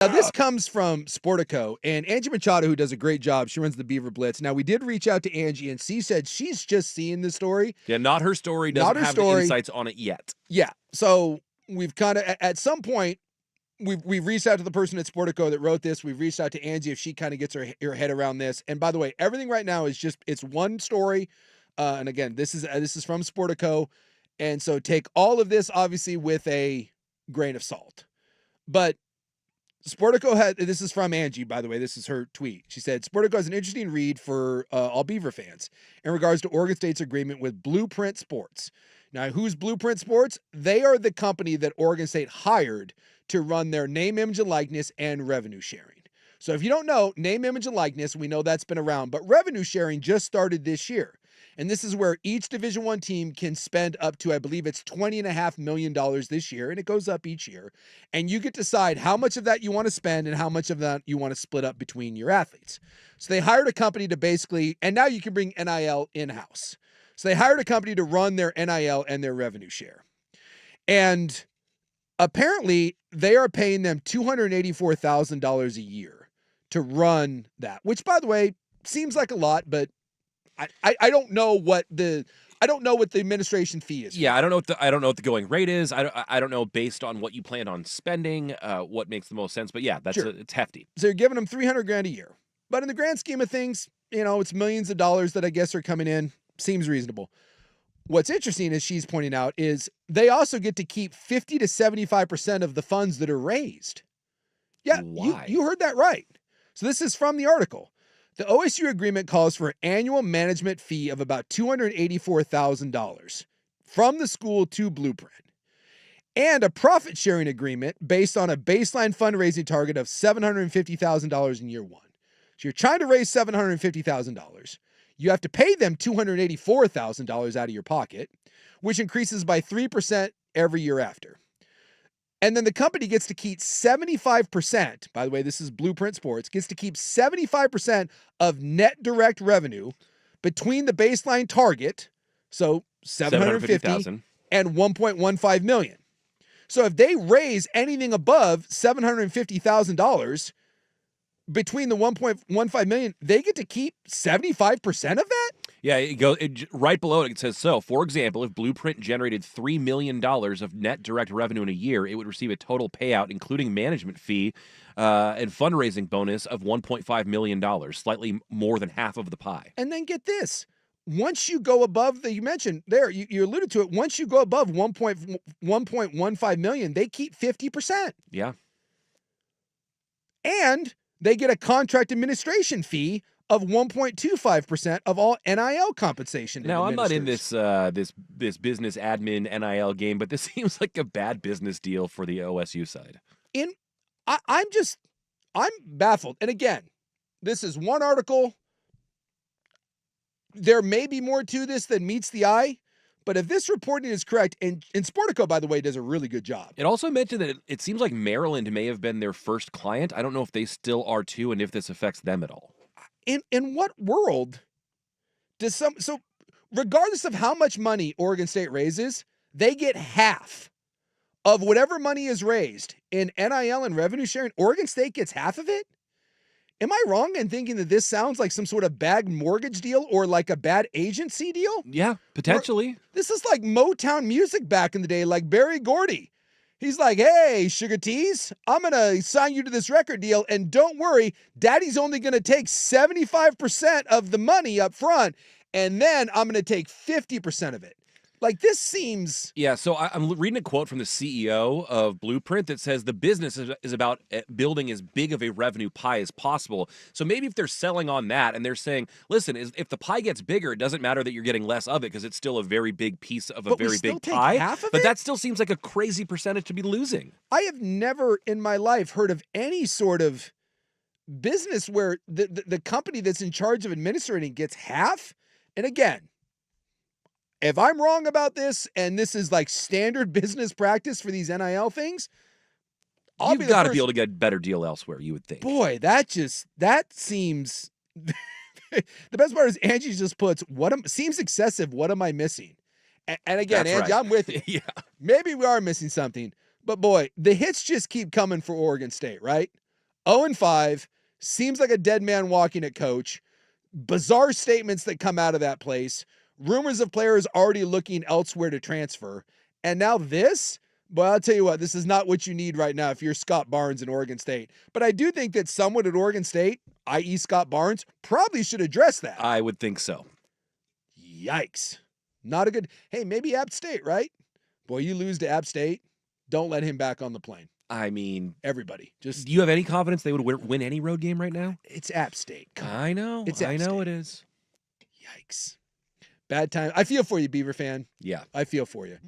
Now, this comes from Sportico, and Angie Machado, who does a great job. She runs the Beaver Blitz. Now, we did reach out to Angie, and she said she's just seeing the story. Yeah, not her story. Doesn't have the insights on it yet. Yeah. So we've kind of, at some point, we've reached out to the person at Sportico that wrote this. We've reached out to Angie if she kind of gets her head around this. And by the way, everything right now is just, it's one story. And again, this is from Sportico. And so take all of this, obviously, with a grain of salt. But Sportico this is from Angie, by the way. This is her tweet. She said, Sportico has an interesting read for all Beaver fans in regards to Oregon State's agreement with Blueprint Sports. Now, who's Blueprint Sports? They are the company that Oregon State hired to run their name, image, and likeness and revenue sharing. So if you don't know, name, image, and likeness, we know that's been around, but revenue sharing just started this year. And this is where each Division I team can spend up to, I believe it's $20.5 million this year, and it goes up each year. And you get to decide how much of that you want to spend and how much of that you want to split up between your athletes. So they hired a company to basically, and now you can bring NIL in-house. So they hired a company to run their NIL and their revenue share. And apparently they are paying them $284,000 a year to run that, which, by the way, seems like a lot, but I don't know what the administration fee is. Yeah, I don't know what the going rate is. I don't know based on what you plan on spending, what makes the most sense. But yeah, it's hefty. So you're giving them $300,000 a year, but in the grand scheme of things, it's millions of dollars that I guess are coming in. Seems reasonable. What's interesting, as she's pointing out, is they also get to keep 50 to 75% of the funds that are raised. Yeah, why? You heard that right. So this is from the article. The OSU agreement calls for an annual management fee of about $284,000 from the school to Blueprint, and a profit-sharing agreement based on a baseline fundraising target of $750,000 in year one. So you're trying to raise $750,000. You have to pay them $284,000 out of your pocket, which increases by 3% every year after. And then the company gets to keep 75%, by the way, this is Blueprint Sports, gets to keep 75% of net direct revenue between the baseline target, so $750,000 and $1.15 million. So if they raise anything above $750,000 between the $1.15 million, they get to keep 75% of that? Yeah, right below it says, so, for example, if Blueprint generated $3 million of net direct revenue in a year, it would receive a total payout, including management fee and fundraising bonus of $1.5 million, slightly more than half of the pie. And then get this. Once you go above you mentioned there, you alluded to it, once you go above $1.15 million, they keep 50%. Yeah. And they get a contract administration fee of 1.25% of all NIL compensation. Now, I'm not in this this business admin NIL game, but this seems like a bad business deal for the OSU side. I'm baffled. And again, this is one article. There may be more to this than meets the eye, but if this reporting is correct, and Sportico, by the way, does a really good job. It also mentioned that it seems like Maryland may have been their first client. I don't know if they still are too, and if this affects them at all. In what world does so regardless of how much money Oregon State raises, they get half of whatever money is raised in NIL and revenue sharing? Oregon State gets half of it? Am I wrong in thinking that this sounds like some sort of bad mortgage deal or like a bad agency deal? Yeah, potentially. This is like Motown music back in the day, like Berry Gordy. He's like, hey, Sugar Tees, I'm going to sign you to this record deal, and don't worry, Daddy's only going to take 75% of the money up front, and then I'm going to take 50% of it. Like, this seems... Yeah, so I'm reading a quote from the CEO of Blueprint that says the business is about building as big of a revenue pie as possible. So maybe if they're selling on that and they're saying, listen, if the pie gets bigger, it doesn't matter that you're getting less of it because it's still a very big piece of a very big pie. Half of but it? That still seems like a crazy percentage to be losing. I have never in my life heard of any sort of business where the company that's in charge of administrating gets half. And again, if I'm wrong about this and this is like standard business practice for these NIL things, you've got to be able to get a better deal elsewhere, you would think. Boy, that seems... The best part is Angie just puts, seems excessive, what am I missing? And again, That's Angie, right. I'm with you. Yeah. Maybe we are missing something. But boy, the hits just keep coming for Oregon State, right? 0-5, seems like a dead man walking at coach. Bizarre statements that come out of that place. Rumors of players already looking elsewhere to transfer. And now this? But I'll tell you what, this is not what you need right now if you're Scott Barnes in Oregon State. But I do think that someone at Oregon State, i.e. Scott Barnes, probably should address that. I would think so. Yikes. Not a good, hey, maybe App State, right? Boy, you lose to App State, don't let him back on the plane. I mean, everybody. Just do you have any confidence they would win any road game right now? It's App State. I know. I know it is. Yikes. Bad time. I feel for you, Beaver fan. Yeah. I feel for you.